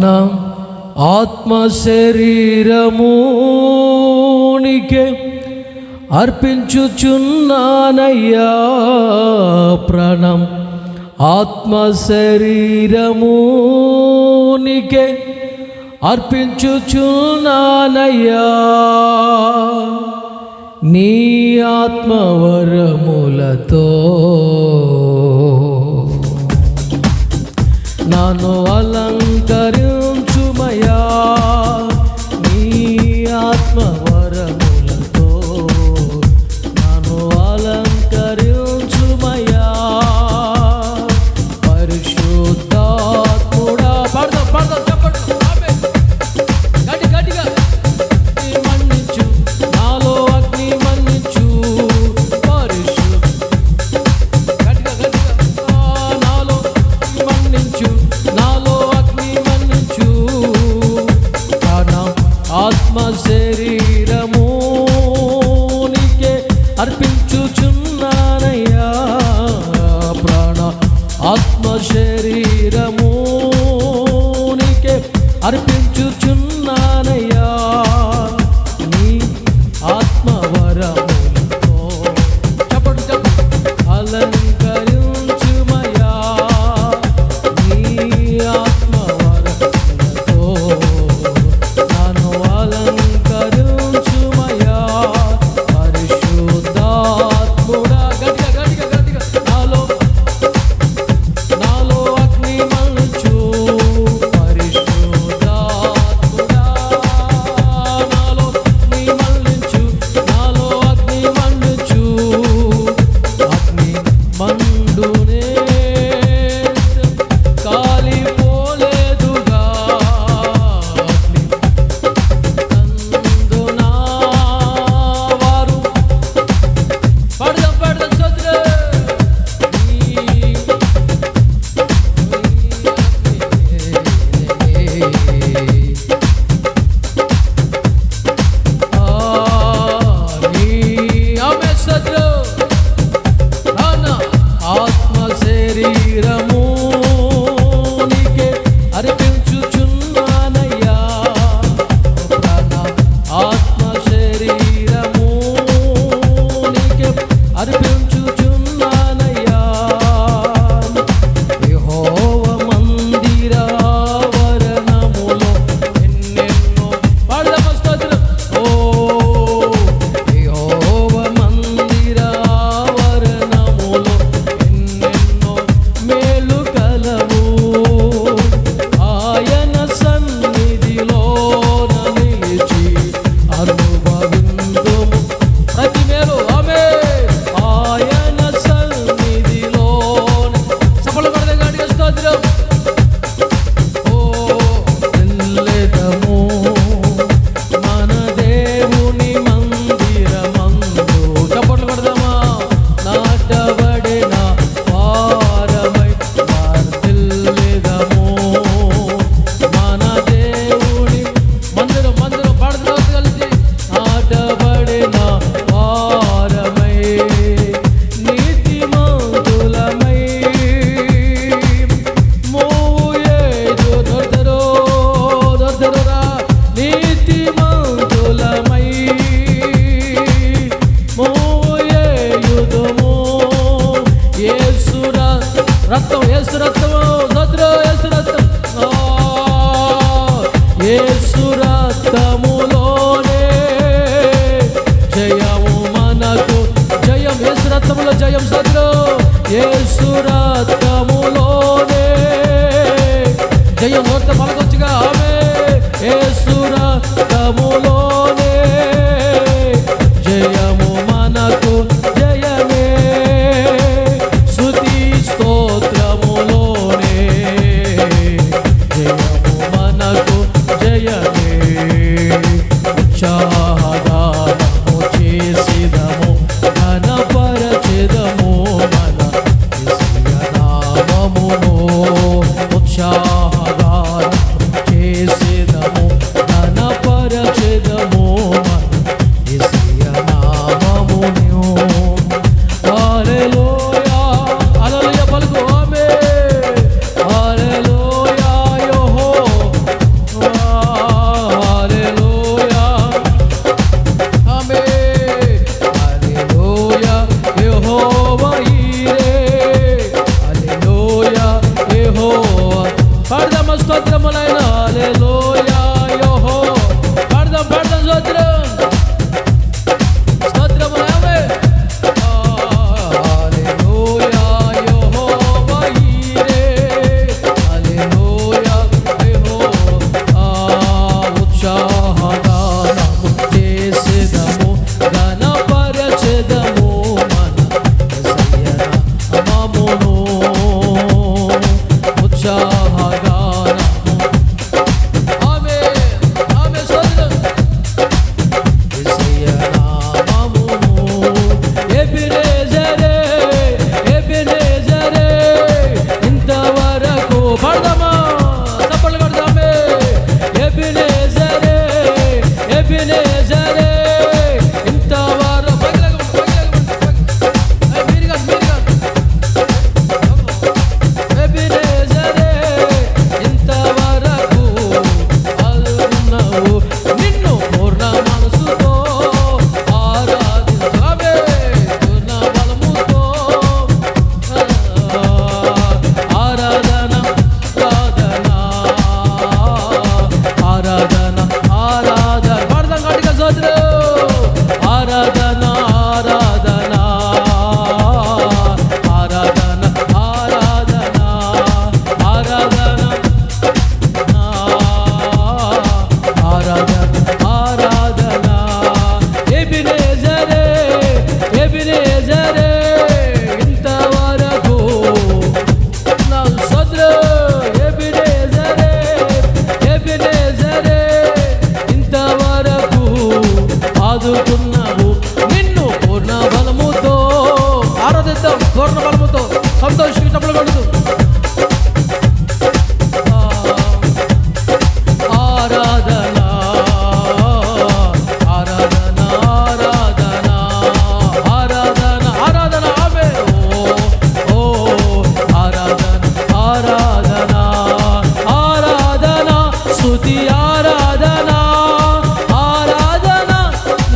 నా ఆత్మ శరీరమునికే అర్పించుచున్నానయ్యా ప్రాణం. ఆత్మ శరీరమునికే అర్పించుచున్నానయ్యా నీ ఆత్మవరములతో నన్ను అలంకరించుమయా నీ ఆత్మవరములతో నన్ను అలంకరించుమయా పరిశుద్ధాత్ముడా. పాడదాం చెప్పండి గట్టిగా మన్నించు నాలో అగ్ని మన్నించు నాలో మన్నించు నాలో అగ్ని మన్నించు ప్రాణం ఆత్మ శరీరమునికే అర్పించుచున్నానయ్యా ప్రాణ ఆత్మ శరీరమునికే అర్పించుచున్నానయ్యా నీ ఆత్మవరములతో చెప్పండి అలంకరించుమయా నీ ఆత్మవరములతో నన్ను అలంకరించుమయా పరిశుద్ధాత్ముడా. గట్టిగా నాలో అగ్ని మన్నించు పరిశుద్ధాత్ముడా. నాలో అగ్ని మన్నించు నాలో అగ్ని మన్నించు అగ్ని మండునే కాలిపోలేదుగా అగ్ని నందునా వారు పాడదాం సోదరు ఆత్మ శరీరమునికే అర్పించుచున్నానయ్యా ప్రాణ ఆత్మ శరీరమునికే అర్పించుచున్నానయ్యా యెహోవా మందిరావరణములో ఎన్నెన్నో పాడదాం స్తోత్రం. ఓ యెహోవా మందిరావరణములో ఎన్నెన్నో మేలు కలవు ఆయన సన్నిధిలోన నిలిచి అనుభవిందుము ప్రతి మేలు. ఆమేన్. ఆయన సన్నిధిలోన సఫలపడదే గాడిగా స్తోత్రం. ఓ వెళ్ళెదము మన దేవుని మందిరమందు చప్పట్లు కొడదామా నాటబడిన వారమై వర్ధిల్లెదము మన దేవుని మందిరం పాడుతూ కలిసి నాటబడిన వారమై నీతిమంతులమై మోయేదు దొర్దరురా నీతిమంతులమై మోయేయుదుము యేసు రక్తము యేసు రక్తములోనే జయము మనకు జయం యేసు రక్తములో జయం యేసు రక్తములోనే జయం నోట పలకొచ్చుగా ఆమేన్. యేసు రక్తములోనే జయము మనకు జయమే స్తుతి స్తోత్రములోనే జయము మనకు జయమే ఉత్సాహగానము చేసిదము ఘనపరచెదము మన యేసయ్య నామమును ఉత్సాహగానము స్తోత్రములైన హల్లెలూయా యెహోవా పాడదాం పాడదాం స్తోత్రములైన హల్లెలూయా యెహోవా ఈరే హల్లెలూయా యెహోవా ఉత్సాహగానము చేసెదము ఘనపరచెదము మన యేసయ్య నామమును ఉత్సాహగానము ఆమేన్ ఆమేన్ స్తోత్రం యేసయ్య నామమును ఎబెనేజరే ఎబెనేజరే ఇంతవరకు పాడదామా చప్పట్లు కొడదామే ఎబెనేజరే ఎబెనేజరే ఇంతవరకు ఎబెనేజరే ఇంతవరకు ఆదుకున్నావు నిన్ను పూర్ణ మనసుతో ఆరాధించావే పూర్ణ బలముతో ఆరాధన ఆరాధన ఆరాధన పాడదాం గట్టిగా స్తోత్రం ఆరాధన ఆరాధన ఆరాధన ఆరాధన ఆరాధన ఆరాధన ఆరాధన ఎబెనేజరే ఎబెనేజరే ఇంతవరకు నా స్తోత్రం ఎబెనేజరే ఎబెనేజరే ఇంతవరకు ఆదుకున్నావు నిన్ను పూర్ణ బలముతో ఆరాధిద్దాం పూర్ణ బలముతో సంతోషించి చప్పట్లు కొడుతూ ఆరాధన ఆరాధన ఆరాధన ఆరాధన ఆరాధన ఆమె ఓ ఆరాధన ఆరాధన ఆరాధన స్తుతి ఆరాధన ఆరాధన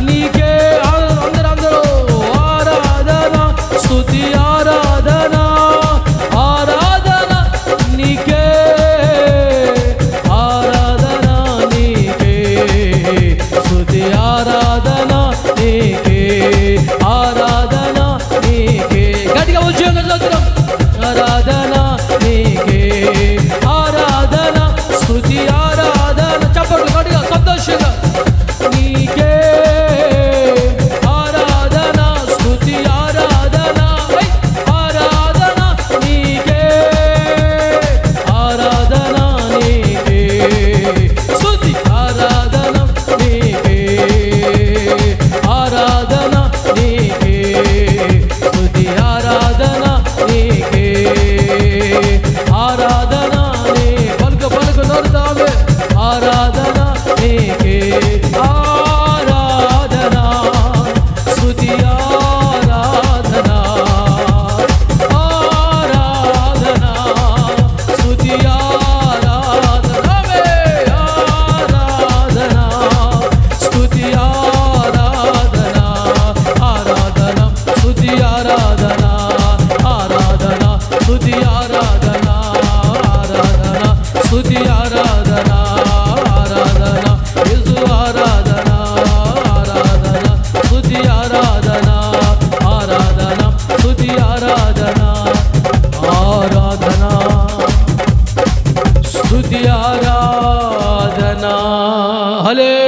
నీకే అందరూ ఆరాధన స్తుతి ఆరాధన ఆరాధన నీకే ఆరాధన నీకే స్తుతి ఆరాధన నీకే ఆరాధన నీకే గట్టిగా ఉద్యోగం స్తోత్రం ఆరాధన నీకే ఆరాధన స్తుతి ఆరాధన చప్పట్లు గట్టిగా సంతోషంగా నీకే ఆరాధన స్తుతి ఆరాధన ఆరాధన నీకే ఆరాధన నీకే స్తుతి ఆరాధన నీకే ఆరాధన నీకే స్తుతి ఆరాధన నీకే ఆరాధన నీ పలుకు పలుకు నోరుతామే ఆరాధన నీకే ఆరాధన స్తుతి ఆరాధన ఆరాధన స్తుతి ఆరాధన ఆరాధన స్తుతి ఆరాధన ఆరాధన స్తుతి ఆరాధన ఆరాధన స్తుతి ఆరాధన ఆరాధన స్తుతి ఆరాధన ఆరాధన యేసు ఆరాధన ఆరాధన స్తుతి ఆరాధన ఆరాధన స్తుతి ఆరాధన ఆరాధన స్తుతి ఆరాధన హల్లెలూయా